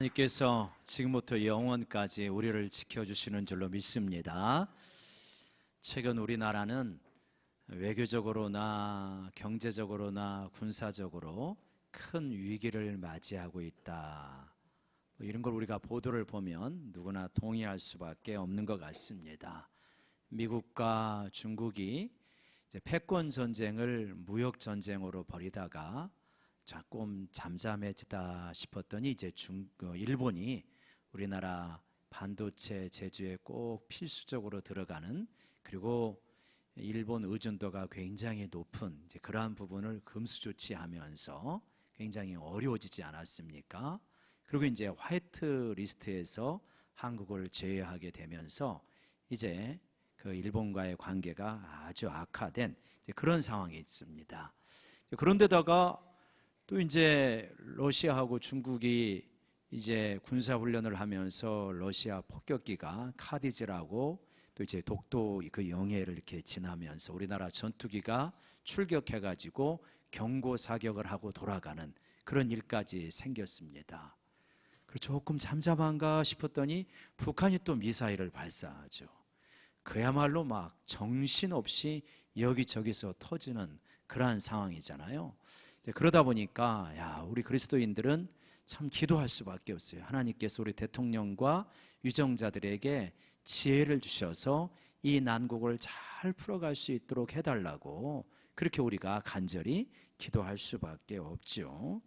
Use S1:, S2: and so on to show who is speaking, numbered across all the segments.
S1: 하나님께서 지금부터 영원까지 우리를 지켜주시는 줄로 믿습니다. 최근 우리나라는 외교적으로나 경제적으로나 군사적으로 큰 위기를 맞이하고 있다. 이런 걸 우리가 보도를 보면 누구나 동의할 수밖에 없는 것 같습니다. 미국과 중국이 이제 패권 전쟁을 무역 전쟁으로 벌이다가 조금 잠잠해지다 싶었더니 이제 일본이 우리나라 반도체 제조에 꼭 필수적으로 들어가는, 그리고 일본 의존도가 굉장히 높은 이제 그러한 부분을 금수조치하면서 굉장히 어려워지지 않았습니까? 그리고 이제 화이트 리스트에서 한국을 제외하게 되면서 이제 그 일본과의 관계가 아주 악화된 그런 상황이 있습니다. 그런데다가 또 이제 러시아하고 중국이 이제 군사훈련을 하면서 러시아 폭격기가 카디즈라고 또 이제 독도 그 영해를 이렇게 지나면서 우리나라 전투기가 출격해가지고 경고 사격을 하고 돌아가는 그런 일까지 생겼습니다. 그리고 조금 잠잠한가 싶었더니 북한이 또 미사일을 발사하죠. 그야말로 막 정신없이 여기저기서 터지는 그러한 상황이잖아요. 그러다 보니까 우리 그리스도인들은 참 기도할 수밖에 없어요. 하나님께서 우리 대통령과 유정자들에게 지혜를 주셔서 이 난국을 잘 풀어갈 수 있도록 해달라고 그렇게 우리가 간절히 기도할 수밖에 없죠.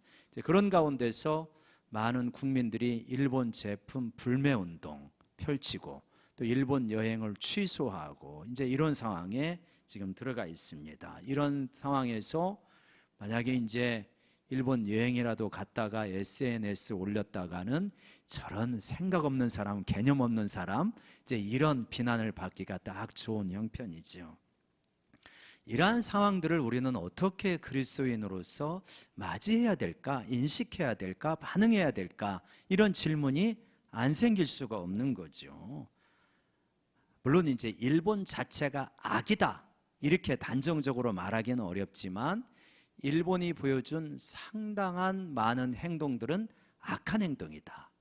S1: 그런 가운데서 많은 국민들이 일본 제품 불매운동 펼치고 또 일본 여행을 취소하고 이제 이런 상황에 지금 들어가 있습니다. 이런 상황에서 만약에 이제 일본 여행이라도 갔다가 SNS 올렸다가는 저런 생각 없는 사람, 개념 없는 사람, 이제 이런 비난을 받기가 딱 좋은 형편이죠. 이러한 상황들을 우리는 어떻게 그리스도인으로서 맞이해야 될까, 인식해야 될까, 반응해야 될까, 이런 질문이 안 생길 수가 없는 거죠. 물론 이제 일본 자체가 악이다 이렇게 단정적으로 말하기는 어렵지만 일본이 보여준 상당한 많은 행동들은 악한 행동이다.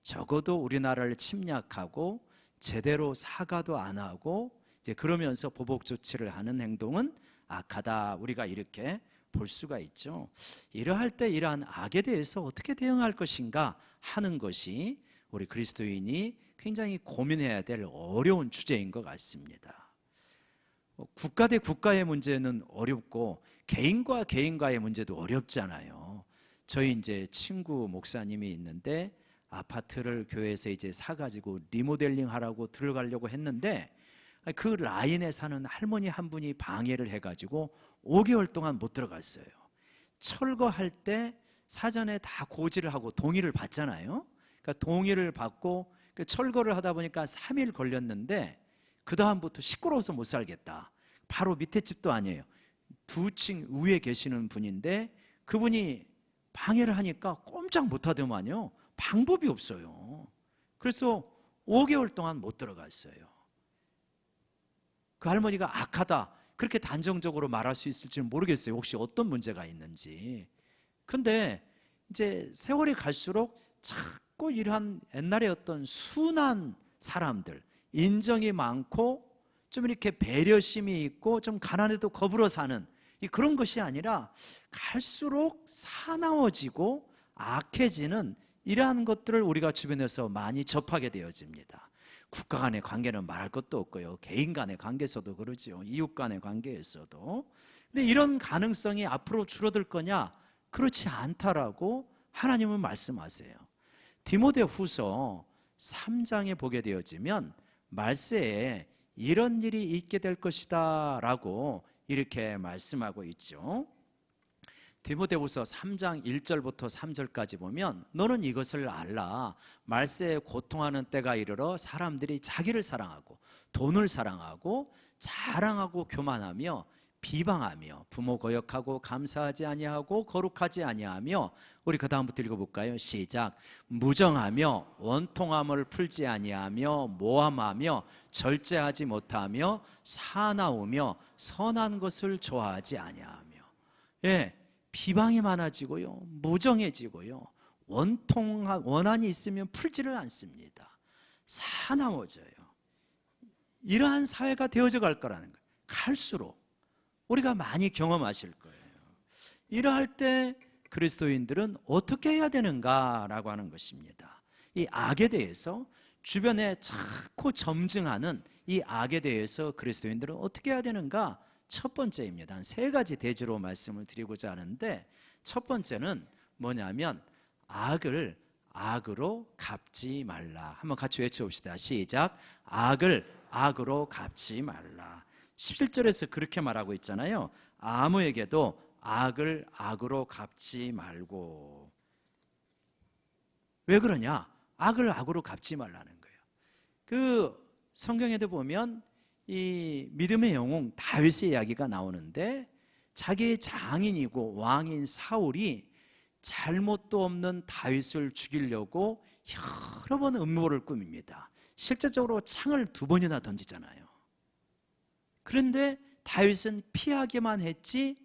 S1: 적어도 우리나라를 침략하고 제대로 사과도 안 하고 이제 그러면서 보복 조치를 하는 행동은 악하다. 우리가 이렇게 볼 수가 있죠. 이러할 때 이러한 악에 대해서 어떻게 대응할 것인가 하는 것이 우리 그리스도인이 굉장히 고민해야 될 어려운 주제인 것 같습니다. 국가 대 국가의 문제는 어렵고 개인과 개인과의 문제도 어렵잖아요. 저희 이제 친구 목사님이 있는데 아파트를 교회에서 이제 사가지고 리모델링 하라고 들어가려고 했는데 그 라인에 사는 할머니 한 분이 방해를 해가지고 5개월 동안 못 들어갔어요. 철거할 때 사전에 다 고지를 하고 동의를 받잖아요. 그러니까 동의를 받고 철거를 하다 보니까 3일 걸렸는데 그 다음부터 시끄러워서 못 살겠다. 바로 밑에 집도 아니에요. 2층 위에 계시는 분인데 그분이 방해를 하니까 꼼짝 못하더만요. 방법이 없어요. 그래서 5개월 동안 못 들어갔어요. 그 할머니가 악하다 그렇게 단정적으로 말할 수 있을지는 모르겠어요. 혹시 어떤 문제가 있는지. 근데 이제 세월이 갈수록 자꾸 이러한 옛날에 어떤 순한 사람들, 인정이 많고 좀 이렇게 배려심이 있고 좀 가난해도 거부러 사는 그런 것이 아니라 갈수록 사나워지고 악해지는 이러한 것들을 우리가 주변에서 많이 접하게 되어집니다. 국가 간의 관계는 말할 것도 없고요. 개인 간의 관계에서도 그러죠. 이웃 간의 관계에서도. 근데 이런 가능성이 앞으로 줄어들 거냐? 그렇지 않다라고 하나님은 말씀하세요. 디모데후서 3장에 보게 되어지면 말세에 이런 일이 있게 될 것이다 라고 이렇게 말씀하고 있죠. 디모데후서 3장 1절부터 3절까지 보면 너는 이것을 알라. 말세에 고통하는 때가 이르러 사람들이 자기를 사랑하고 돈을 사랑하고 자랑하고 교만하며 비방하며 부모 거역하고 감사하지 아니하고 거룩하지 아니하며 우리 그 다음부터 읽어볼까요? 시작. 무정하며 원통함을 풀지 아니하며 모함하며 절제하지 못하며 사나우며 선한 것을 좋아하지 아니하며 비방이 많아지고요, 무정해지고요, 원한이 있으면 풀지를 않습니다. 사나워져요. 이러한 사회가 되어져 갈 거라는 거예요. 갈수록 우리가 많이 경험하실 거예요. 이러할 때 그리스도인들은 어떻게 해야 되는가라고 하는 것입니다. 이 악에 대해서 주변에 자꾸 점증하는 이 악에 대해서 그리스도인들은 어떻게 해야 되는가? 첫 번째입니다. 한 세 가지 대지로 말씀을 드리고자 하는데, 첫 번째는 뭐냐면 악을 악으로 갚지 말라. 한번 같이 외쳐봅시다. 시작. 악을 악으로 갚지 말라. 17절에서 그렇게 말하고 있잖아요. 아무에게도 악을 악으로 갚지 말고. 왜 그러냐? 악을 악으로 갚지 말라는 거예요. 그 성경에도 보면 이 믿음의 영웅 다윗의 이야기가 나오는데, 자기의 장인이고 왕인 사울이 잘못도 없는 다윗을 죽이려고 여러 번 음모를 꾸밉니다. 실제적으로 창을 2번이나 던지잖아요. 그런데 다윗은 피하기만 했지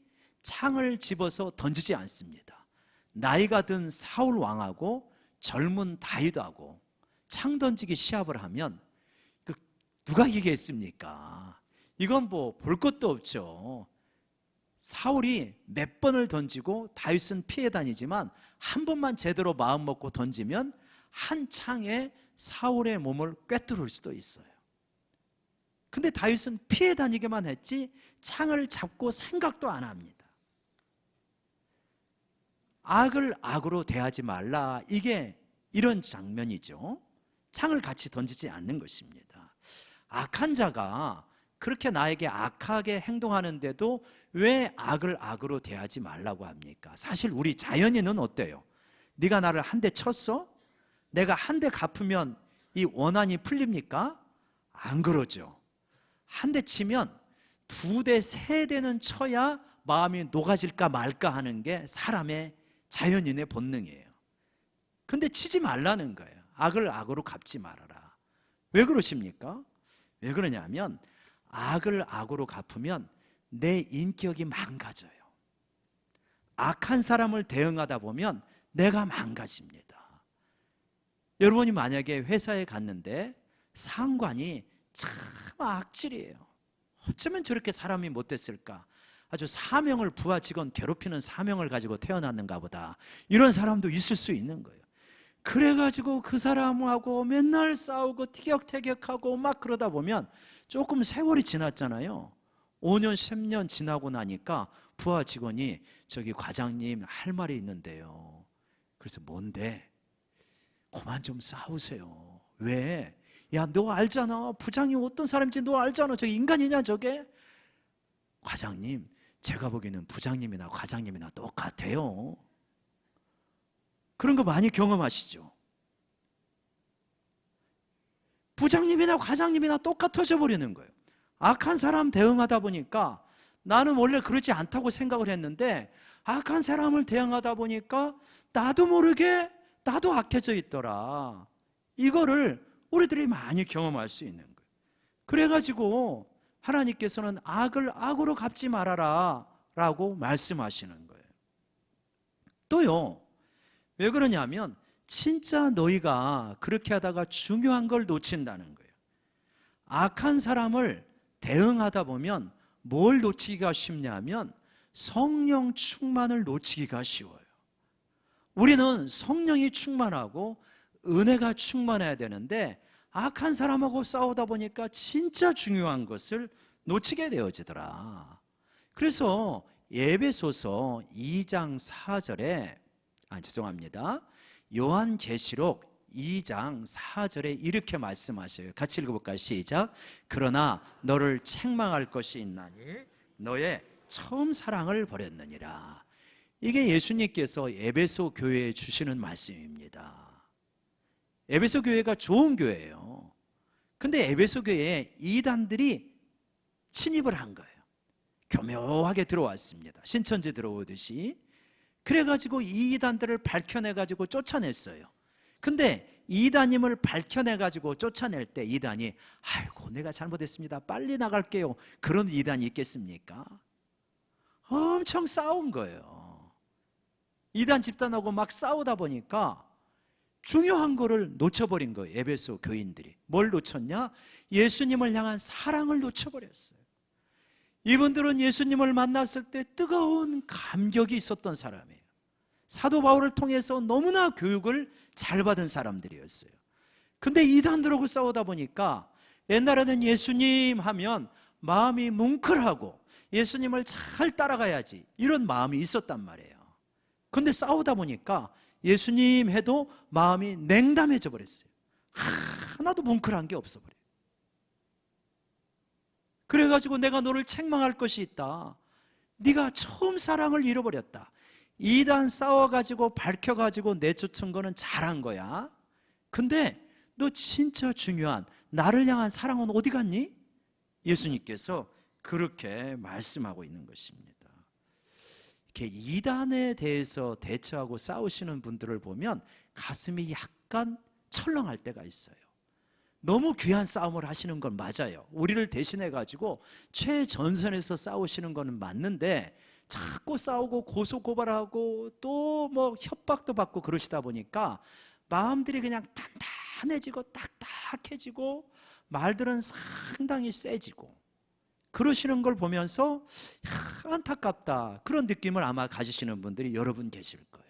S1: 창을 집어서 던지지 않습니다. 나이가 든 사울 왕하고 젊은 다윗하고 창 던지기 시합을 하면 누가 이기겠습니까? 이건 뭐 볼 것도 없죠. 사울이 몇 번을 던지고 다윗은 피해 다니지만 한 번만 제대로 마음 먹고 던지면 한 창에 사울의 몸을 꿰뚫을 수도 있어요. 근데 다윗은 피해 다니기만 했지 창을 잡고 생각도 안 합니다. 악을 악으로 대하지 말라, 이게 이런 장면이죠. 창을 같이 던지지 않는 것입니다. 악한 자가 그렇게 나에게 악하게 행동하는데도 왜 악을 악으로 대하지 말라고 합니까? 사실 우리 자연인은 어때요? 네가 나를 한 대 쳤어? 내가 한 대 갚으면 이 원한이 풀립니까? 안 그러죠. 한 대 치면 2대, 3대는 쳐야 마음이 녹아질까 말까 하는 게 사람의 자연인의 본능이에요. 근데 치지 말라는 거예요. 악을 악으로 갚지 말아라. 왜 그러십니까? 왜 그러냐면 악을 악으로 갚으면 내 인격이 망가져요. 악한 사람을 대응하다 보면 내가 망가집니다. 여러분이 만약에 회사에 갔는데 상관이 참 악질이에요. 어쩌면 저렇게 사람이 못됐을까? 아주 사명을, 부하 직원 괴롭히는 사명을 가지고 태어났는가 보다, 이런 사람도 있을 수 있는 거예요. 그래가지고 그 사람하고 맨날 싸우고 티격태격하고 막 그러다 보면 조금 세월이 지났잖아요. 5년, 10년 지나고 나니까 부하 직원이 저기 과장님 할 말이 있는데요. 그래서 뭔데? 그만 좀 싸우세요. 왜? 야, 너 알잖아. 부장이 어떤 사람인지 너 알잖아. 저게 인간이냐 저게? 과장님, 제가 보기에는 부장님이나 과장님이나 똑같아요. 그런 거 많이 경험하시죠? 부장님이나 과장님이나 똑같아져 버리는 거예요. 악한 사람 대응하다 보니까 나는 원래 그러지 않다고 생각을 했는데 악한 사람을 대응하다 보니까 나도 모르게 나도 악해져 있더라. 이거를 우리들이 많이 경험할 수 있는 거예요. 그래가지고 하나님께서는 악을 악으로 갚지 말아라 라고 말씀하시는 거예요. 또요, 왜 그러냐면 진짜 너희가 그렇게 하다가 중요한 걸 놓친다는 거예요. 악한 사람을 대응하다 보면 뭘 놓치기가 쉽냐면 성령 충만을 놓치기가 쉬워요. 우리는 성령이 충만하고 은혜가 충만해야 되는데 악한 사람하고 싸우다 보니까 진짜 중요한 것을 놓치게 되어지더라. 그래서 에베소서 2장 4절에 요한계시록 2장 4절에 이렇게 말씀하셔요. 같이 읽어볼까요? 시작. 그러나 너를 책망할 것이 있나니 너의 처음 사랑을 버렸느니라. 이게 예수님께서 에베소 교회에 주시는 말씀입니다. 에베소 교회가 좋은 교회예요. 근데 에베소 교회에 이단들이 침입을 한 거예요. 교묘하게 들어왔습니다. 신천지 들어오듯이. 그래가지고 이 이단들을 밝혀내가지고 쫓아냈어요. 근데 이단임을 밝혀내가지고 쫓아낼 때 이단이 아이고 내가 잘못했습니다, 빨리 나갈게요, 그런 이단이 있겠습니까? 엄청 싸운 거예요. 이단 집단하고 막 싸우다 보니까 중요한 거를 놓쳐버린 거예요. 에베소 교인들이. 뭘 놓쳤냐? 예수님을 향한 사랑을 놓쳐버렸어요. 이분들은 예수님을 만났을 때 뜨거운 감격이 있었던 사람이에요. 사도 바울을 통해서 너무나 교육을 잘 받은 사람들이었어요. 근데 이단들하고 싸우다 보니까 옛날에는 예수님 하면 마음이 뭉클하고 예수님을 잘 따라가야지 이런 마음이 있었단 말이에요. 근데 싸우다 보니까 예수님 해도 마음이 냉담해져 버렸어요. 하나도 뭉클한 게 없어 버려요. 그래가지고 내가 너를 책망할 것이 있다. 네가 처음 사랑을 잃어버렸다. 이단 싸워가지고 밝혀가지고 내쫓은 거는 잘한 거야. 근데 너 진짜 중요한 나를 향한 사랑은 어디 갔니? 예수님께서 그렇게 말씀하고 있는 것입니다. 이렇게 이단에 대해서 대처하고 싸우시는 분들을 보면 가슴이 약간 철렁할 때가 있어요. 너무 귀한 싸움을 하시는 건 맞아요. 우리를 대신해 가지고 최전선에서 싸우시는 거는 맞는데 자꾸 싸우고 고소고발하고 또 뭐 협박도 받고 그러시다 보니까 마음들이 그냥 단단해지고 딱딱해지고 말들은 상당히 세지고 그러시는 걸 보면서 안타깝다 그런 느낌을 아마 가지시는 분들이 여러분 계실 거예요.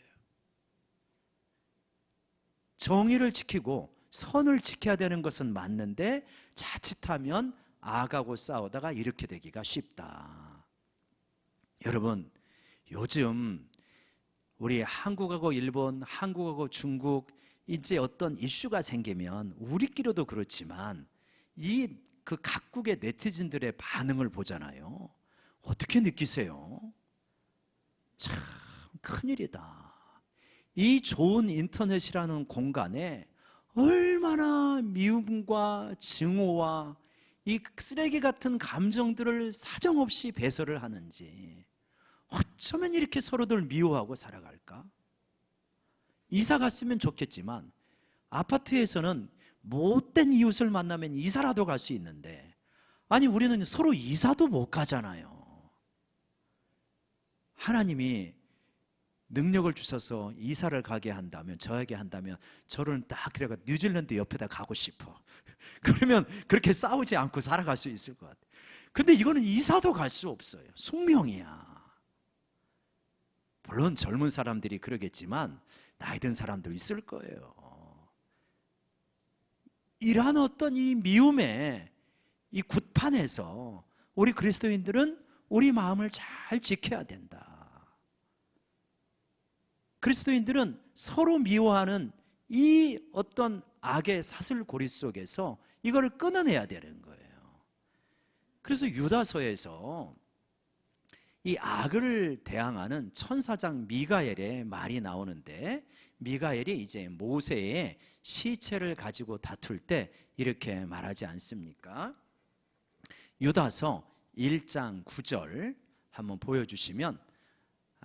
S1: 정의를 지키고 선을 지켜야 되는 것은 맞는데 자칫하면 악하고 싸우다가 이렇게 되기가 쉽다. 여러분, 요즘 우리 한국하고 일본, 한국하고 중국 이제 어떤 이슈가 생기면 우리끼리도 그렇지만 그 각국의 네티즌들의 반응을 보잖아요. 어떻게 느끼세요? 참 큰일이다. 이 좋은 인터넷이라는 공간에 얼마나 미움과 증오와 이 쓰레기 같은 감정들을 사정없이 배설을 하는지, 어쩌면 이렇게 서로들 미워하고 살아갈까? 이사 갔으면 좋겠지만 아파트에서는 못된 이웃을 만나면 이사라도 갈 수 있는데, 아니 우리는 서로 이사도 못 가잖아요. 하나님이 능력을 주셔서 이사를 가게 한다면, 저에게 한다면 저를 딱 그래가 뉴질랜드 옆에다 가고 싶어. 그러면 그렇게 싸우지 않고 살아갈 수 있을 것 같아요. 근데 이거는 이사도 갈 수 없어요. 숙명이야. 물론 젊은 사람들이 그러겠지만 나이 든 사람도 있을 거예요. 이러한 어떤 이 미움의 이 굿판에서 우리 그리스도인들은 우리 마음을 잘 지켜야 된다. 그리스도인들은 서로 미워하는 이 어떤 악의 사슬고리 속에서 이걸 끊어내야 되는 거예요. 그래서 유다서에서 이 악을 대항하는 천사장 미가엘의 말이 나오는데, 미가엘이 이제 모세의 시체를 가지고 다툴 때 이렇게 말하지 않습니까? 유다서 1장 9절 한번 보여주시면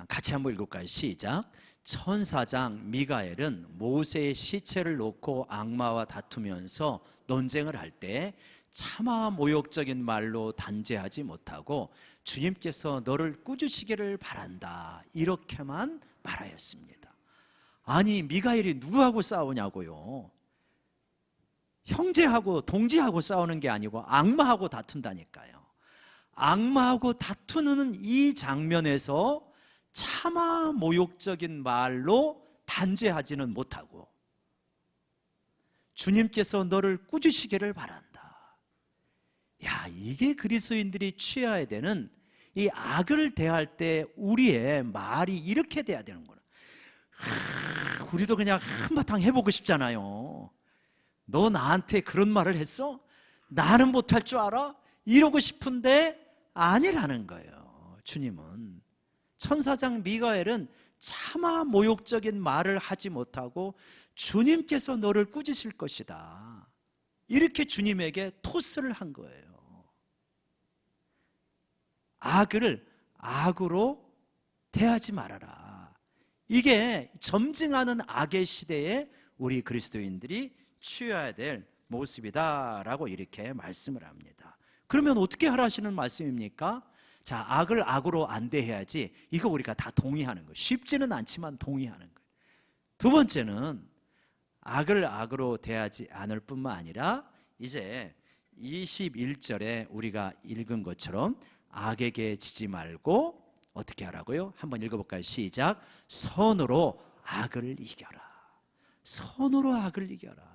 S1: 같이 한번 읽을까요? 시작. 천사장 미가엘은 모세의 시체를 놓고 악마와 다투면서 논쟁을 할 때 차마 모욕적인 말로 단죄하지 못하고 주님께서 너를 꾸짖으시기를 바란다, 이렇게만 말하였습니다. 아니 미가엘이 누구하고 싸우냐고요? 형제하고 동지하고 싸우는 게 아니고 악마하고 다툰다니까요. 악마하고 다투는 이 장면에서 차마 모욕적인 말로 단죄하지는 못하고 주님께서 너를 꾸짖으시기를 바란다. 야, 이게 그리스도인들이 취해야 되는 이 악을 대할 때 우리의 말이 이렇게 돼야 되는 거예요. 우리도 그냥 한바탕 해보고 싶잖아요. 너 나한테 그런 말을 했어? 나는 못할 줄 알아? 이러고 싶은데 아니라는 거예요. 주님은 천사장 미가엘은 차마 모욕적인 말을 하지 못하고 주님께서 너를 꾸짖으실 것이다, 이렇게 주님에게 토스를 한 거예요. 악을 악으로 대하지 말아라. 이게 점증하는 악의 시대에 우리 그리스도인들이 취해야 될 모습이다라고 이렇게 말씀을 합니다. 그러면 어떻게 하라시는 말씀입니까? 자, 악을 악으로 안 대해야지. 이거 우리가 다 동의하는 거예요. 쉽지는 않지만 동의하는 거예요. 두 번째는 악을 악으로 대하지 않을 뿐만 아니라 이제 21절에 우리가 읽은 것처럼 악에게 지지 말고 어떻게 하라고요? 한번 읽어볼까요? 시작. 선으로 악을 이겨라. 선으로 악을 이겨라.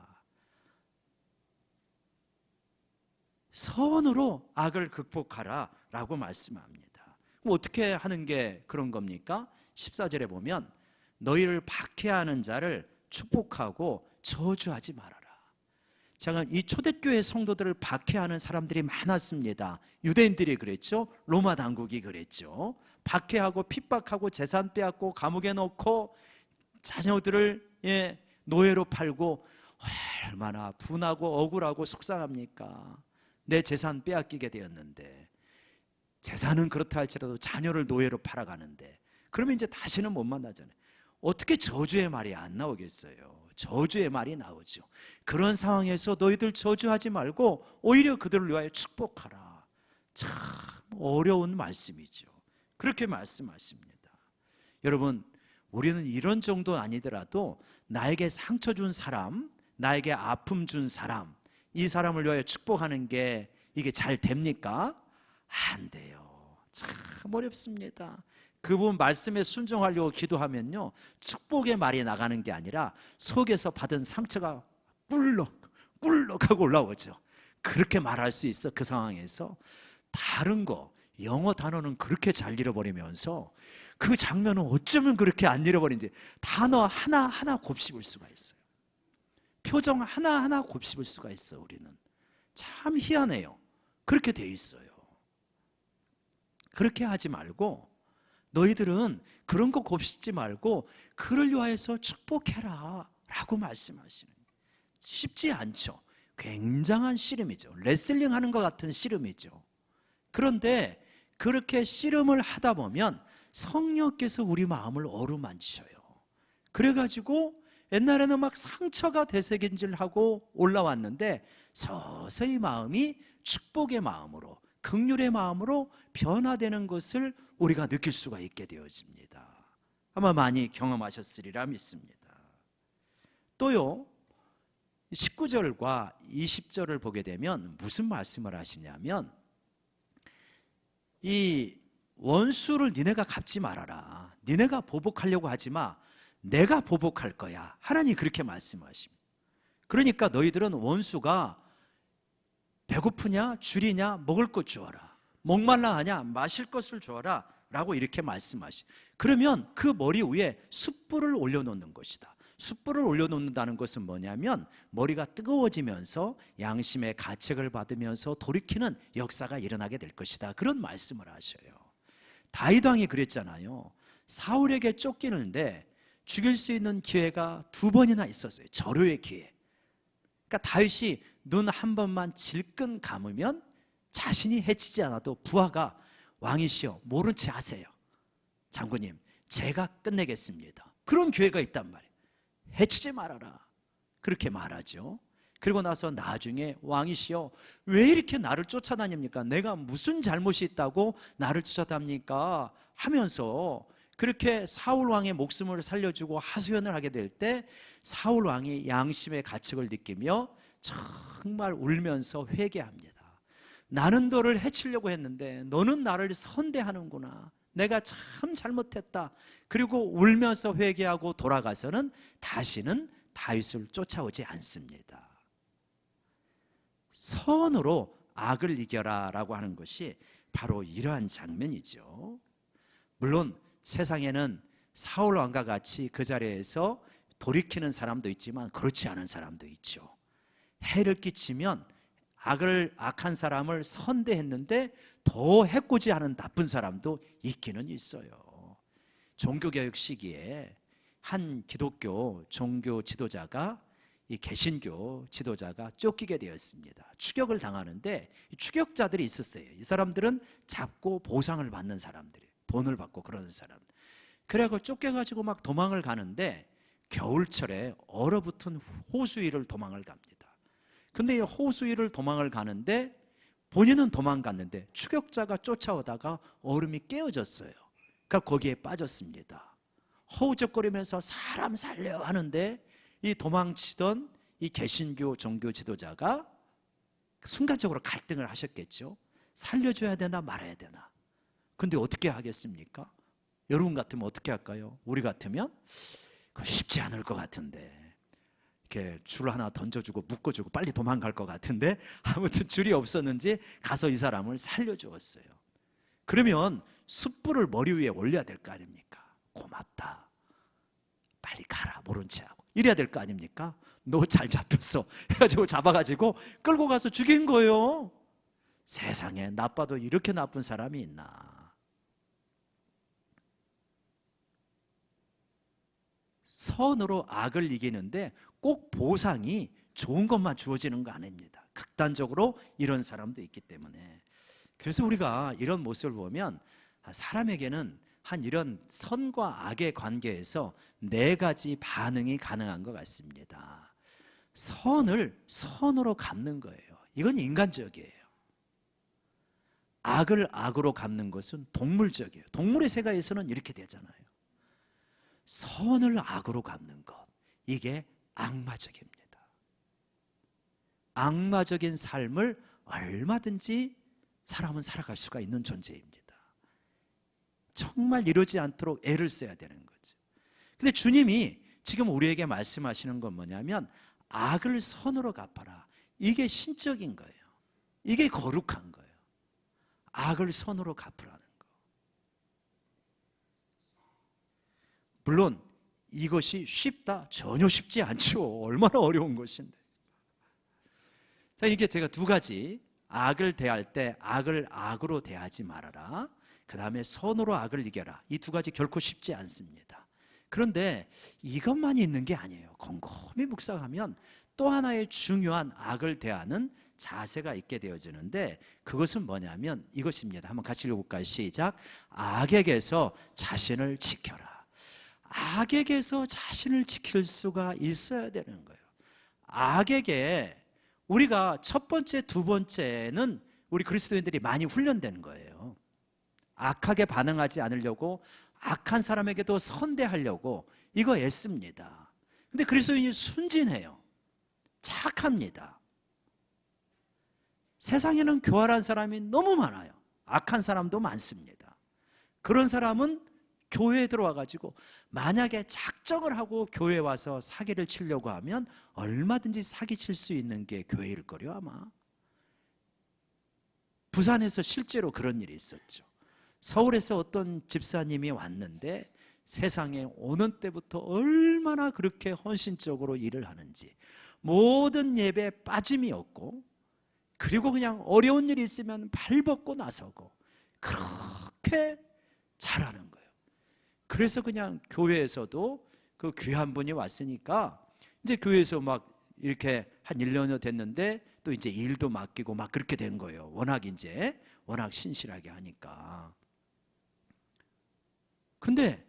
S1: 선으로 악을 극복하라 라고 말씀합니다. 그럼 어떻게 하는 게 그런 겁니까? 14절에 보면 너희를 박해하는 자를 축복하고 저주하지 말아라. 제가 이 초대교회 성도들을 박해하는 사람들이 많았습니다. 유대인들이 그랬죠. 로마 당국이 그랬죠. 박해하고 핍박하고 재산 빼앗고 감옥에 넣고 자녀들을 노예로 팔고 얼마나 분하고 억울하고 속상합니까? 내 재산 빼앗기게 되었는데, 재산은 그렇다 할지라도 자녀를 노예로 팔아가는데, 그러면 이제 다시는 못 만나잖아요. 어떻게 저주의 말이 안 나오겠어요? 저주의 말이 나오죠. 그런 상황에서 너희들 저주하지 말고 오히려 그들을 위하여 축복하라. 참 어려운 말씀이죠. 그렇게 말씀하십니다. 여러분, 우리는 이런 정도 아니더라도 나에게 상처 준 사람, 나에게 아픔 준 사람, 이 사람을 위하여 축복하는 게 이게 잘 됩니까? 안 돼요. 참 어렵습니다. 그분 말씀에 순종하려고 기도하면요, 축복의 말이 나가는 게 아니라 속에서 받은 상처가 꿀럭꿀럭하고 올라오죠. 그렇게 말할 수 있어. 그 상황에서 다른 거, 영어 단어는 그렇게 잘 잃어버리면서 그 장면은 어쩌면 그렇게 안 잃어버린지 단어 하나하나 곱씹을 수가 있어요. 표정 하나하나 곱씹을 수가 있어. 우리는 참 희한해요. 그렇게 돼 있어요. 그렇게 하지 말고 너희들은 그런 거 곱씹지 말고 그를 위하여서 축복해라 라고 말씀하시는 거예요. 쉽지 않죠. 굉장한 씨름이죠. 레슬링 하는 것 같은 씨름이죠. 그런데 그렇게 씨름을 하다 보면 성령께서 우리 마음을 어루만지셔요. 그래가지고 옛날에는 막 상처가 되새김질하고 올라왔는데 서서히 마음이 축복의 마음으로, 긍휼의 마음으로 변화되는 것을 우리가 느낄 수가 있게 되어집니다. 아마 많이 경험하셨으리라 믿습니다. 또요, 19절과 20절을 보게 되면 무슨 말씀을 하시냐면, 이 원수를 니네가 갚지 말아라. 니네가 보복하려고 하지 마. 내가 보복할 거야. 하나님이 그렇게 말씀하십니다. 그러니까 너희들은 원수가 배고프냐, 줄이냐, 먹을 것 주어라. 목말라 하냐, 마실 것을 주어라 라고 이렇게 말씀하시. 그러면 그 머리 위에 숯불을 올려놓는 것이다. 숯불을 올려놓는다는 것은 뭐냐면 머리가 뜨거워지면서 양심의 가책을 받으면서 돌이키는 역사가 일어나게 될 것이다. 그런 말씀을 하셔요. 다윗 왕이 그랬잖아요. 사울에게 쫓기는데 죽일 수 있는 기회가 2번이나 있었어요. 절호의 기회. 그러니까 다윗이 눈 한 번만 질끈 감으면 자신이 해치지 않아도 부하가 왕이시여 모른 채 하세요. 장군님, 제가 끝내겠습니다. 그런 기회가 있단 말이에요. 해치지 말아라. 그렇게 말하죠. 그리고 나서 나중에 왕이시여 왜 이렇게 나를 쫓아다닙니까? 내가 무슨 잘못이 있다고 나를 쫓아다닙니까? 하면서 그렇게 사울 왕의 목숨을 살려주고 하소연을 하게 될 때 사울 왕이 양심의 가책을 느끼며 정말 울면서 회개합니다. 나는 너를 해치려고 했는데 너는 나를 선대하는구나. 내가 참 잘못했다. 그리고 울면서 회개하고 돌아가서는 다시는 다윗을 쫓아오지 않습니다. 선으로 악을 이겨라 라고 하는 것이 바로 이러한 장면이죠. 물론 세상에는 사울 왕과 같이 그 자리에서 돌이키는 사람도 있지만 그렇지 않은 사람도 있죠. 해를 끼치면 악한 사람을 선대했는데 더 해코지하는 나쁜 사람도 있기는 있어요. 종교개혁 시기에 한 기독교 종교 지도자가, 이 개신교 지도자가 쫓기게 되었습니다. 추격을 당하는데 추격자들이 있었어요. 이 사람들은 잡고 보상을 받는 사람들이에요. 돈을 받고 그러는 사람. 그래서 쫓겨가지고 막 도망을 가는데 겨울철에 얼어붙은 호수 위를 도망을 갑니다. 근데 이 호수 위를 도망을 가는데 본인은 도망갔는데 추격자가 쫓아오다가 얼음이 깨어졌어요. 그러니까 거기에 빠졌습니다. 허우적거리면서 사람 살려 하는데 이 도망치던 이 개신교 종교 지도자가 순간적으로 갈등을 하셨겠죠. 살려줘야 되나 말아야 되나. 근데 어떻게 하겠습니까? 여러분 같으면 어떻게 할까요? 우리 같으면 쉽지 않을 것 같은데, 이렇게 줄 하나 던져주고 묶어주고 빨리 도망갈 것 같은데, 아무튼 줄이 없었는지 가서 이 사람을 살려주었어요. 그러면 숯불을 머리 위에 올려야 될 거 아닙니까? 고맙다, 빨리 가라, 모른 체하고 이래야 될 거 아닙니까? 너 잘 잡혔어 해가지고 잡아가지고 끌고 가서 죽인 거예요. 세상에 나빠도 이렇게 나쁜 사람이 있나. 선으로 악을 이기는데 꼭 보상이 좋은 것만 주어지는 거 아닙니다. 극단적으로 이런 사람도 있기 때문에. 그래서 우리가 이런 모습을 보면 사람에게는 한 이런 선과 악의 관계에서 네 가지 반응이 가능한 것 같습니다. 선을 선으로 갚는 거예요. 이건 인간적이에요. 악을 악으로 갚는 것은 동물적이에요. 동물의 세계에서는 이렇게 되잖아요. 선을 악으로 갚는 것, 이게 악마적입니다. 악마적인 삶을 얼마든지 사람은 살아갈 수가 있는 존재입니다. 정말 이러지 않도록 애를 써야 되는 거죠. 근데 주님이 지금 우리에게 말씀하시는 건 뭐냐면 악을 선으로 갚아라. 이게 신적인 거예요. 이게 거룩한 거예요. 악을 선으로 갚으라는 거. 물론 이것이 쉽다? 전혀 쉽지 않죠. 얼마나 어려운 것인데. 자, 이게 제가 두 가지, 악을 대할 때 악을 악으로 대하지 말아라, 그 다음에 선으로 악을 이겨라. 이 두 가지 결코 쉽지 않습니다. 그런데 이것만 있는 게 아니에요. 곰곰이 묵상하면 또 하나의 중요한 악을 대하는 자세가 있게 되어지는데, 그것은 뭐냐면 이것입니다. 한번 같이 읽어볼까요? 시작. 악에게서 자신을 지켜라. 악에게서 자신을 지킬 수가 있어야 되는 거예요. 악에게 우리가 첫 번째, 두 번째는 우리 그리스도인들이 많이 훈련된 거예요. 악하게 반응하지 않으려고, 악한 사람에게도 선대하려고 이거 애씁니다. 근데 그리스도인이 순진해요. 착합니다. 세상에는 교활한 사람이 너무 많아요. 악한 사람도 많습니다. 그런 사람은 교회에 들어와가지고 만약에 작정을 하고 교회에 와서 사기를 치려고 하면 얼마든지 사기칠 수 있는 게 교회일 거요 아마. 부산에서 실제로 그런 일이 있었죠. 서울에서 어떤 집사님이 왔는데 세상에 오는 때부터 얼마나 그렇게 헌신적으로 일을 하는지, 모든 예배에 빠짐이 없고, 그리고 그냥 어려운 일이 있으면 발벗고 나서고 그렇게 잘하는 거예요. 그래서 그냥 교회에서도 그 귀한 분이 왔으니까 이제 교회에서 막 이렇게 한 1년여 됐는데 또 이제 일도 맡기고 막 그렇게 된 거예요. 워낙 신실하게 하니까. 근데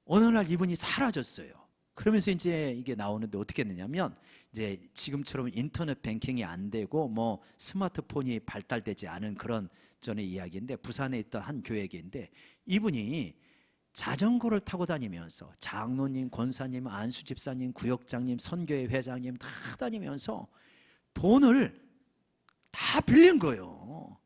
S1: 어느 날 이분이 사라졌어요. 그러면서 이제 이게 나오는데 어떻게 했느냐면, 이제 지금처럼 인터넷 뱅킹이 안 되고 뭐 스마트폰이 발달되지 않은 그런 전의 이야기인데, 부산에 있던 한 교회인데 이분이 자전거를 타고 다니면서 장로님, 권사님, 안수 집사님, 구역장님, 선교회 회장님 다 다니면서 돈을 다 빌린 거예요.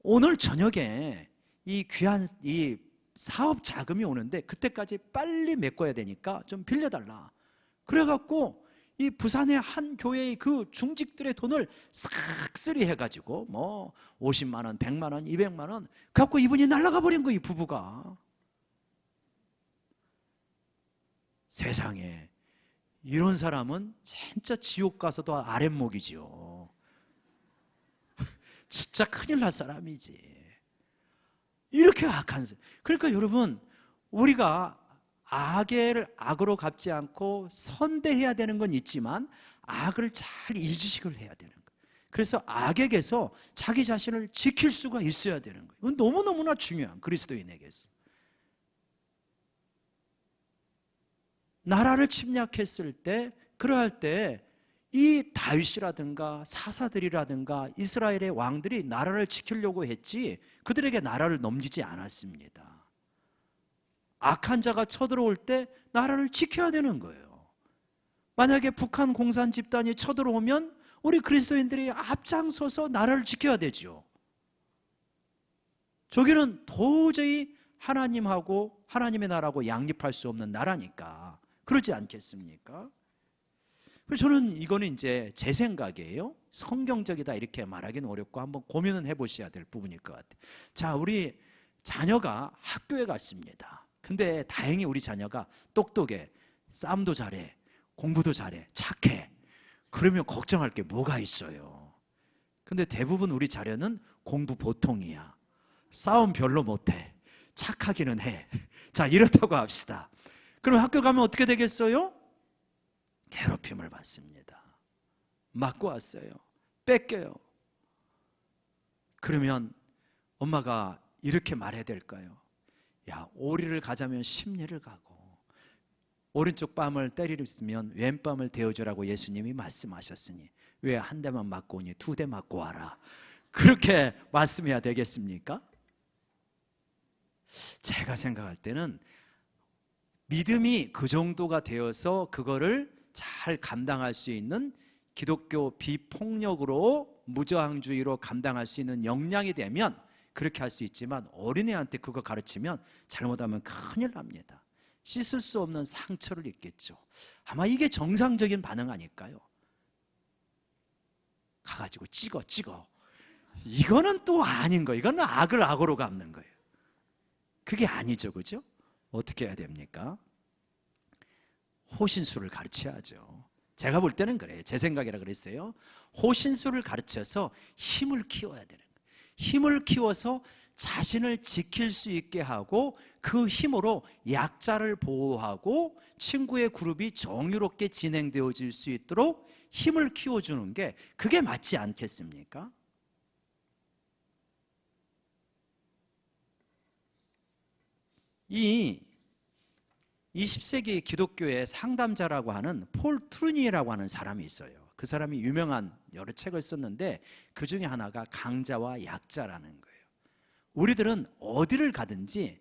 S1: 오늘 저녁에 이 귀한 이 사업 자금이 오는데 그때까지 빨리 메꿔야 되니까 좀 빌려달라. 그래갖고 이 부산의 한 교회의 그 중직들의 돈을 싹쓸이 해가지고 뭐 50만 원, 100만 원, 200만 원 갖고 이분이 날아가 버린 거예요. 이 부부가. 세상에 이런 사람은 진짜 지옥 가서도 아랫목이지요. 진짜 큰일 날 사람이지. 이렇게 악한 사람. 그러니까 여러분, 우리가 악을 악으로 갚지 않고 선대해야 되는 건 있지만 악을 잘 인식을 해야 되는 거예요. 그래서 악에게서 자기 자신을 지킬 수가 있어야 되는 거예요. 이건 너무너무나 중요한, 그리스도인에게서. 나라를 침략했을 때, 그러할 때 이 다윗이라든가 사사들이라든가 이스라엘의 왕들이 나라를 지키려고 했지 그들에게 나라를 넘기지 않았습니다. 악한 자가 쳐들어올 때 나라를 지켜야 되는 거예요. 만약에 북한 공산 집단이 쳐들어오면 우리 그리스도인들이 앞장서서 나라를 지켜야 되죠. 저기는 도저히 하나님하고 하나님의 나라하고 양립할 수 없는 나라니까 그러지 않겠습니까? 그래서 저는 이거는 이제 제 생각이에요. 성경적이다 이렇게 말하기는 어렵고 한번 고민은 해보셔야 될 부분일 것 같아요. 자, 우리 자녀가 학교에 갔습니다. 근데 다행히 우리 자녀가 똑똑해, 싸움도 잘해, 공부도 잘해, 착해. 그러면 걱정할 게 뭐가 있어요? 근데 대부분 우리 자녀는 공부 보통이야, 싸움 별로 못해, 착하기는 해. 자, 이렇다고 합시다. 그럼 학교 가면 어떻게 되겠어요? 괴롭힘을 받습니다. 맞고 왔어요. 뺏겨요. 그러면 엄마가 이렇게 말해야 될까요? 야, 오리를 가자면 십리를 가고 오른쪽 뺨을 때리면 왼뺨을 대어주라고 예수님이 말씀하셨으니 왜 한 대만 맞고 오니 두 대 맞고 와라. 그렇게 말씀해야 되겠습니까? 제가 생각할 때는 믿음이 그 정도가 되어서 그거를 잘 감당할 수 있는 기독교 비폭력으로 무저항주의로 감당할 수 있는 역량이 되면 그렇게 할 수 있지만 어린애한테 그거 가르치면 잘못하면 큰일 납니다. 씻을 수 없는 상처를 입겠죠. 아마 이게 정상적인 반응 아닐까요? 가가지고 찍어 이거는 또 아닌 거예요. 이거는 악을 악으로 갚는 거예요. 그게 아니죠, 그죠? 어떻게 해야 됩니까? 호신술을 가르쳐야죠. 제가 볼 때는 그래요. 제 생각이라 그랬어요. 호신술을 가르쳐서 힘을 키워야 되는 거예요. 힘을 키워서 자신을 지킬 수 있게 하고 그 힘으로 약자를 보호하고 친구의 그룹이 정의롭게 진행되어질 수 있도록 힘을 키워주는 게 그게 맞지 않겠습니까? 이 20세기 기독교의 상담자라고 하는 폴 트루니에라고 하는 사람이 있어요. 그 사람이 유명한 여러 책을 썼는데 그 중에 하나가 강자와 약자라는 거예요. 우리들은 어디를 가든지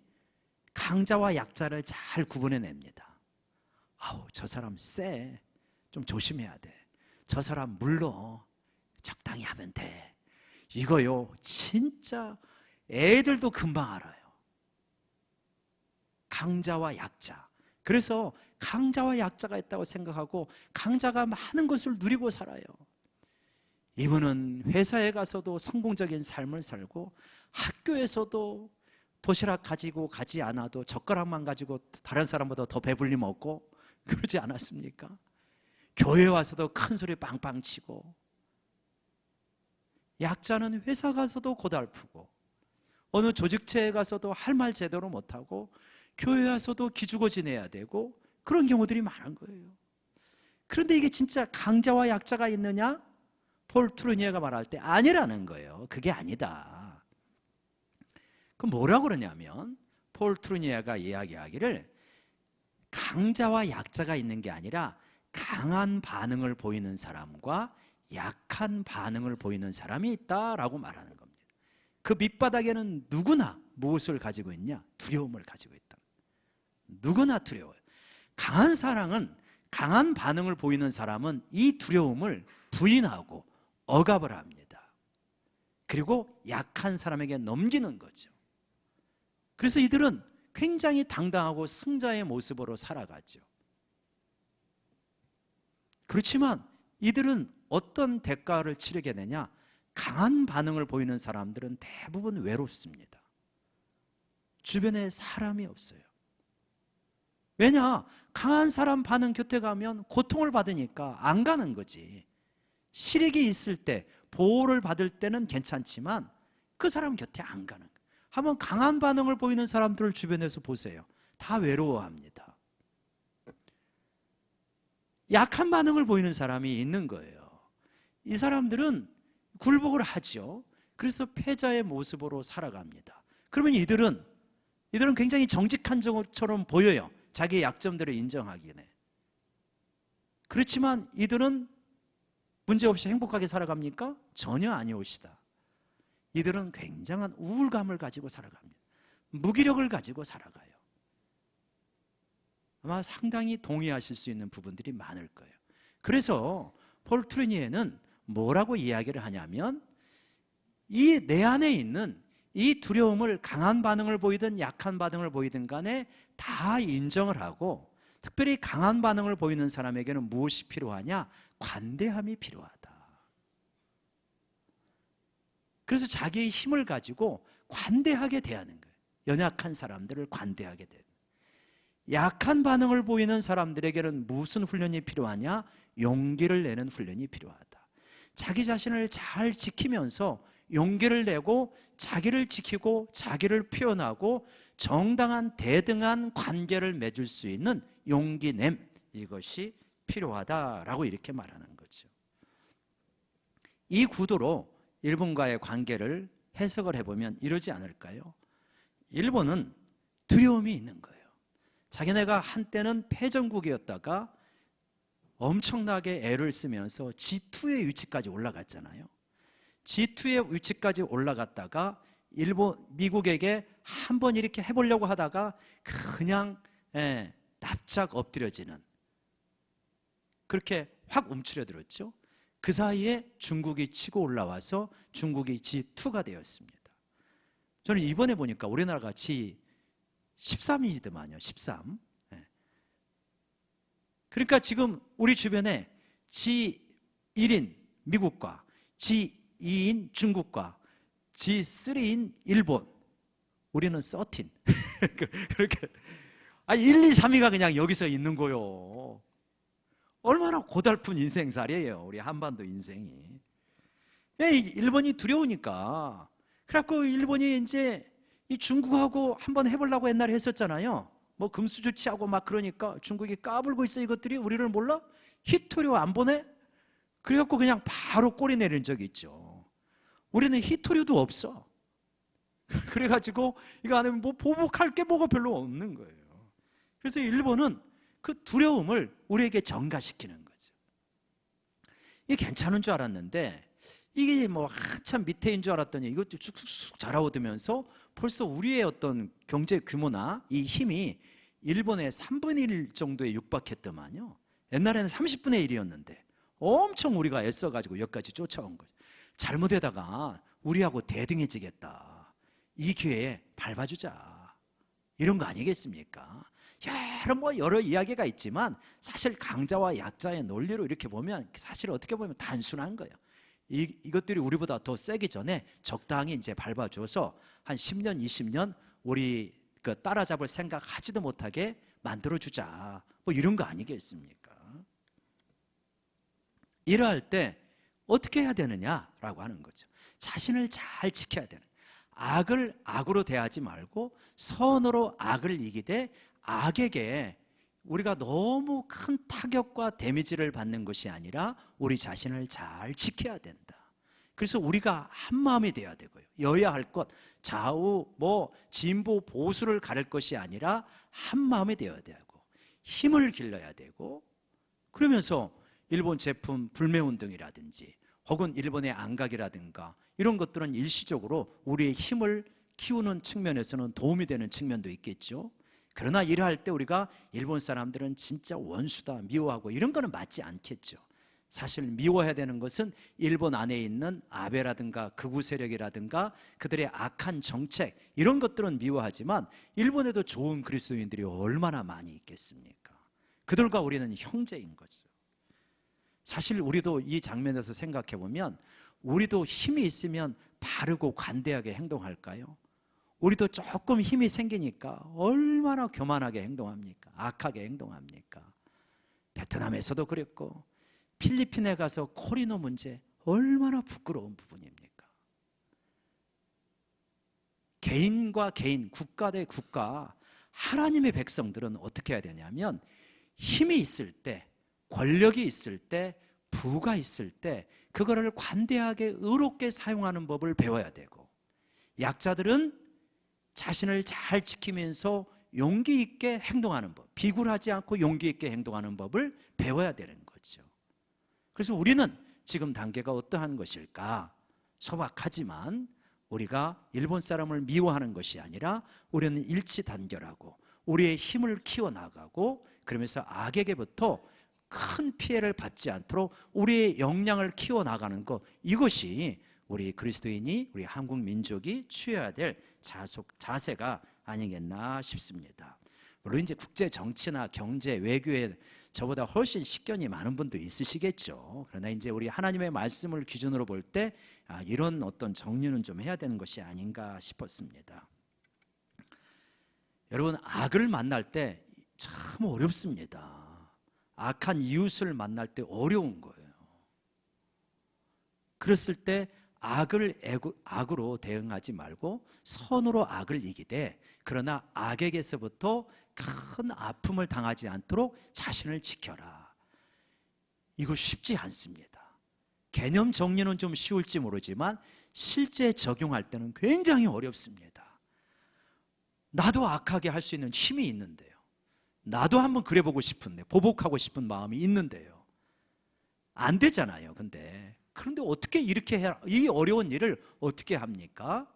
S1: 강자와 약자를 잘 구분해냅니다. 아우, 저 사람 쎄, 좀 조심해야 돼. 저 사람 물러, 적당히 하면 돼. 이거요 진짜 애들도 금방 알아요. 강자와 약자. 그래서 강자와 약자가 있다고 생각하고 강자가 많은 것을 누리고 살아요. 이분은 회사에 가서도 성공적인 삶을 살고 학교에서도 도시락 가지고 가지 않아도 젓가락만 가지고 다른 사람보다 더 배불리 먹고 그러지 않았습니까? 교회 와서도 큰 소리 빵빵 치고, 약자는 회사 가서도 고달프고 어느 조직체에 가서도 할 말 제대로 못하고 교회 와서도 기죽어 지내야 되고 그런 경우들이 많은 거예요. 그런데 이게 진짜 강자와 약자가 있느냐? 폴 트루니에가 말할 때 아니라는 거예요. 그게 아니다. 그럼 뭐라고 그러냐면 폴 트루니에가 이야기하기를 강자와 약자가 있는 게 아니라 강한 반응을 보이는 사람과 약한 반응을 보이는 사람이 있다라고 말하는 겁니다. 그 밑바닥에는 누구나 무엇을 가지고 있냐? 두려움을 가지고 있다. 누구나 두려워요. 강한 사람은, 강한 반응을 보이는 사람은 이 두려움을 부인하고 억압을 합니다. 그리고 약한 사람에게 넘기는 거죠. 그래서 이들은 굉장히 당당하고 승자의 모습으로 살아가죠. 그렇지만 이들은 어떤 대가를 치르게 되냐? 강한 반응을 보이는 사람들은 대부분 외롭습니다. 주변에 사람이 없어요. 왜냐? 강한 사람 반응 곁에 가면 고통을 받으니까 안 가는 거지. 실익이 있을 때, 보호를 받을 때는 괜찮지만 그 사람 곁에 안 가는 거예요. 한번 강한 반응을 보이는 사람들을 주변에서 보세요. 다 외로워합니다. 약한 반응을 보이는 사람이 있는 거예요. 이 사람들은 굴복을 하죠. 그래서 패자의 모습으로 살아갑니다. 그러면 이들은 굉장히 정직한 것처럼 보여요. 자기의 약점들을 인정하기에. 그렇지만 이들은 문제없이 행복하게 살아갑니까? 전혀 아니오시다. 이들은 굉장한 우울감을 가지고 살아갑니다. 무기력을 가지고 살아가요. 아마 상당히 동의하실 수 있는 부분들이 많을 거예요. 그래서 폴 트루니에는 뭐라고 이야기를 하냐면, 이 내 안에 있는 이 두려움을 강한 반응을 보이든 약한 반응을 보이든 간에 다 인정을 하고, 특별히 강한 반응을 보이는 사람에게는 무엇이 필요하냐? 관대함이 필요하다. 그래서 자기의 힘을 가지고 관대하게 대하는 거예요. 연약한 사람들을 관대하게 대하는 거예요. 약한 반응을 보이는 사람들에게는 무슨 훈련이 필요하냐? 용기를 내는 훈련이 필요하다. 자기 자신을 잘 지키면서 용기를 내고 자기를 지키고 자기를 표현하고 정당한 대등한 관계를 맺을 수 있는 용기냄, 이것이 필요하다라고 이렇게 말하는 거죠. 이 구도로 일본과의 관계를 해석을 해보면 이러지 않을까요? 일본은 두려움이 있는 거예요. 자기네가 한때는 패전국이었다가 엄청나게 애를 쓰면서 G2의 위치까지 올라갔잖아요. G2의 위치까지 올라갔다가 미국에게 한번 이렇게 해보려고 하다가 그냥 납작 엎드려지는, 그렇게 확 움츠려들었죠. 그 사이에 중국이 치고 올라와서 중국이 G2가 되었습니다. 저는 이번에 보니까 우리나라가 G13이더만요. 13. 그러니까 지금 우리 주변에 G1인 미국과 G2인 중국과 G3인 일본, 우리는 13. 그렇게 1, 2, 3위가 그냥 여기서 있는 거요. 얼마나 고달픈 인생살이에요, 우리 한반도 인생이. 일본이 두려우니까. 그래갖고 일본이 이제 이 중국하고 한번 해보려고 옛날에 했었잖아요. 뭐 금수 조치하고 막, 그러니까 중국이 까불고 있어. 이것들이 우리를 몰라? 히토류 안 보내? 그래갖고 그냥 바로 꼬리 내린 적이 있죠. 우리는 히토류도 없어. 그래가지고 이거 안 하면 뭐 보복할 게 뭐가 별로 없는 거예요. 그래서 일본은 그 두려움을 우리에게 전가시키는 거죠. 이게 괜찮은 줄 알았는데, 이게 뭐 한참 밑에인 줄 알았더니 이것도 쭉쭉쭉 자라오면서 벌써 우리의 어떤 경제 규모나 이 힘이 일본의 3분의 1 정도에 육박했더만요. 옛날에는 30분의 1이었는데 엄청 우리가 애써가지고 여기까지 쫓아온 거죠. 잘못하다가 우리하고 대등해지겠다, 이 기회에 밟아주자, 이런 거 아니겠습니까? 여러 이야기가 있지만 사실 강자와 약자의 논리로 이렇게 보면 사실 어떻게 보면 단순한 거예요. 이것들이 우리보다 더 세기 전에 적당히 이제 밟아줘서 한 10년, 20년 우리 따라잡을 생각하지도 못하게 만들어주자, 뭐 이런 거 아니겠습니까? 이러할 때 어떻게 해야 되느냐라고 하는 거죠. 자신을 잘 지켜야 되는, 악을 악으로 대하지 말고 선으로 악을 이기되, 악에게 우리가 너무 큰 타격과 데미지를 받는 것이 아니라 우리 자신을 잘 지켜야 된다. 그래서 우리가 한 마음이 돼야 되고요. 여야 할 것, 좌우 진보 보수를 가릴 것이 아니라 한 마음이 되어야 되고, 힘을 길러야 되고, 그러면서 일본 제품 불매운동이라든지 혹은 일본의 안각이라든가 이런 것들은 일시적으로 우리의 힘을 키우는 측면에서는 도움이 되는 측면도 있겠죠. 그러나 일할 때 우리가 일본 사람들은 진짜 원수다, 미워하고 이런 거는 맞지 않겠죠. 사실 미워해야 되는 것은 일본 안에 있는 아베라든가 극우 세력이라든가 그들의 악한 정책, 이런 것들은 미워하지만 일본에도 좋은 그리스도인들이 얼마나 많이 있겠습니까? 그들과 우리는 형제인 거죠. 사실 우리도 이 장면에서 생각해 보면 우리도 힘이 있으면 바르고 관대하게 행동할까요? 우리도 조금 힘이 생기니까 얼마나 교만하게 행동합니까? 악하게 행동합니까? 베트남에서도 그랬고, 필리핀에 가서 코리노 문제, 얼마나 부끄러운 부분입니까? 개인과 개인, 국가 대 국가, 하나님의 백성들은 어떻게 해야 되냐면 힘이 있을 때, 권력이 있을 때, 부가 있을 때 그거를 관대하게 의롭게 사용하는 법을 배워야 되고, 약자들은 자신을 잘 지키면서 용기 있게 행동하는 법, 비굴하지 않고 용기 있게 행동하는 법을 배워야 되는 거죠. 그래서 우리는 지금 단계가 어떠한 것일까? 소박하지만 우리가 일본 사람을 미워하는 것이 아니라 우리는 일치단결하고 우리의 힘을 키워나가고, 그러면서 악에게부터 큰 피해를 받지 않도록 우리의 역량을 키워나가는 것, 이것이 우리 그리스도인이, 우리 한국 민족이 취해야 될 자세가 아니겠나 싶습니다. 물론 이제 국제 정치나 경제, 외교에 저보다 훨씬 식견이 많은 분도 있으시겠죠. 그러나 이제 우리 하나님의 말씀을 기준으로 볼 때 이런 어떤 정리는 좀 해야 되는 것이 아닌가 싶었습니다. 여러분, 악을 만날 때 참 어렵습니다. 악한 이웃을 만날 때 어려운 거예요. 그랬을 때 악으로 대응하지 말고 선으로 악을 이기되, 그러나 악에게서부터 큰 아픔을 당하지 않도록 자신을 지켜라. 이거 쉽지 않습니다. 개념 정리는 좀 쉬울지 모르지만 실제 적용할 때는 굉장히 어렵습니다. 나도 악하게 할 수 있는 힘이 있는데요, 나도 한번 그래보고 싶은데, 보복하고 싶은 마음이 있는데요, 안 되잖아요. 그런데 어떻게 이렇게 해야, 이 어려운 일을 어떻게 합니까?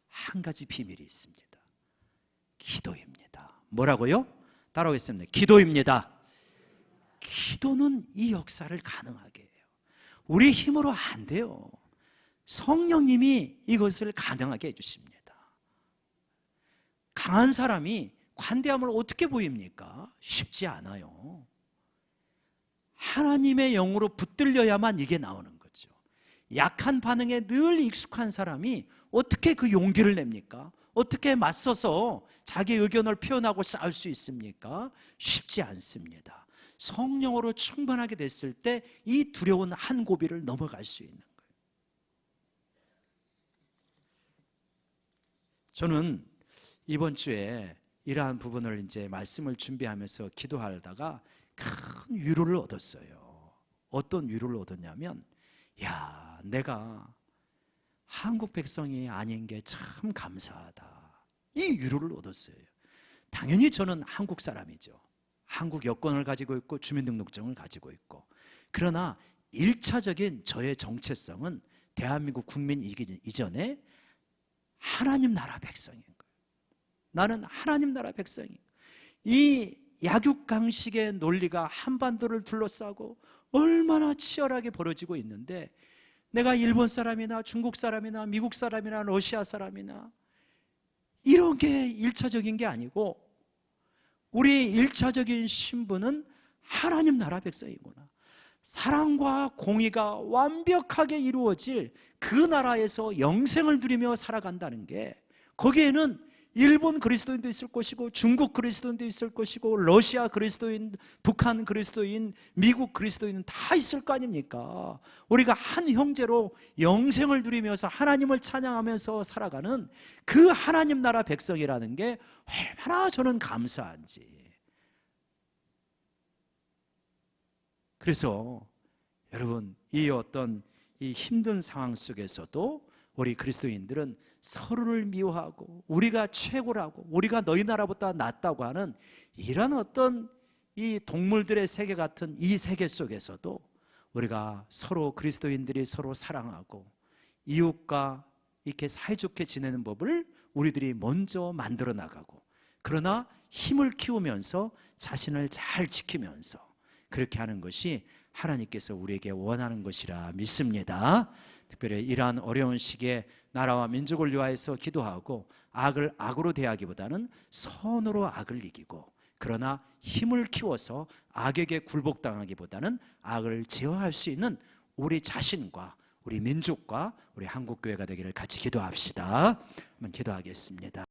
S1: 한 가지 비밀이 있습니다. 기도입니다. 뭐라고요? 따라오겠습니다. 기도입니다. 기도는 이 역사를 가능하게 해요. 우리 힘으로 안 돼요. 성령님이 이것을 가능하게 해주십니다. 강한 사람이 관대함을 어떻게 보입니까? 쉽지 않아요. 하나님의 영으로 붙들려야만 이게 나오는 거죠. 약한 반응에 늘 익숙한 사람이 어떻게 그 용기를 냅니까? 어떻게 맞서서 자기 의견을 표현하고 싸울 수 있습니까? 쉽지 않습니다. 성령으로 충만하게 됐을 때 이 두려운 한 고비를 넘어갈 수 있는 거예요. 저는 이번 주에 이러한 부분을 이제 말씀을 준비하면서 기도하다가 큰 위로를 얻었어요. 어떤 위로를 얻었냐면, 야, 내가 한국 백성이 아닌 게 참 감사하다, 이 위로를 얻었어요. 당연히 저는 한국 사람이죠. 한국 여권을 가지고 있고 주민등록증을 가지고 있고, 그러나 1차적인 저의 정체성은 대한민국 국민이기 이전에 하나님 나라 백성인 거예요. 나는 하나님 나라 백성이에요. 이 약육강식의 논리가 한반도를 둘러싸고 얼마나 치열하게 벌어지고 있는데, 내가 일본 사람이나 중국 사람이나 미국 사람이나 러시아 사람이나 이런 게 1차적인 게 아니고, 우리 1차적인 신분은 하나님 나라 백성이구나. 사랑과 공의가 완벽하게 이루어질 그 나라에서 영생을 누리며 살아간다는 게, 거기에는 일본 그리스도인도 있을 것이고, 중국 그리스도인도 있을 것이고, 러시아 그리스도인, 북한 그리스도인, 미국 그리스도인은 다 있을 거 아닙니까? 우리가 한 형제로 영생을 누리면서 하나님을 찬양하면서 살아가는 그 하나님 나라 백성이라는 게 얼마나 저는 감사한지. 그래서 여러분, 이 어떤 이 힘든 상황 속에서도 우리 그리스도인들은 서로를 미워하고 우리가 최고라고, 우리가 너희 나라보다 낫다고 하는 이런 어떤 이 동물들의 세계 같은 이 세계 속에서도 우리가 서로, 그리스도인들이 서로 사랑하고 이웃과 이렇게 사이좋게 지내는 법을 우리들이 먼저 만들어 나가고, 그러나 힘을 키우면서 자신을 잘 지키면서 그렇게 하는 것이 하나님께서 우리에게 원하는 것이라 믿습니다. 특별히 이러한 어려운 시기에 나라와 민족을 위하여서 기도하고, 악을 악으로 대하기보다는 선으로 악을 이기고, 그러나 힘을 키워서 악에게 굴복당하기보다는 악을 제어할 수 있는 우리 자신과 우리 민족과 우리 한국교회가 되기를 같이 기도합시다. 한번 기도하겠습니다.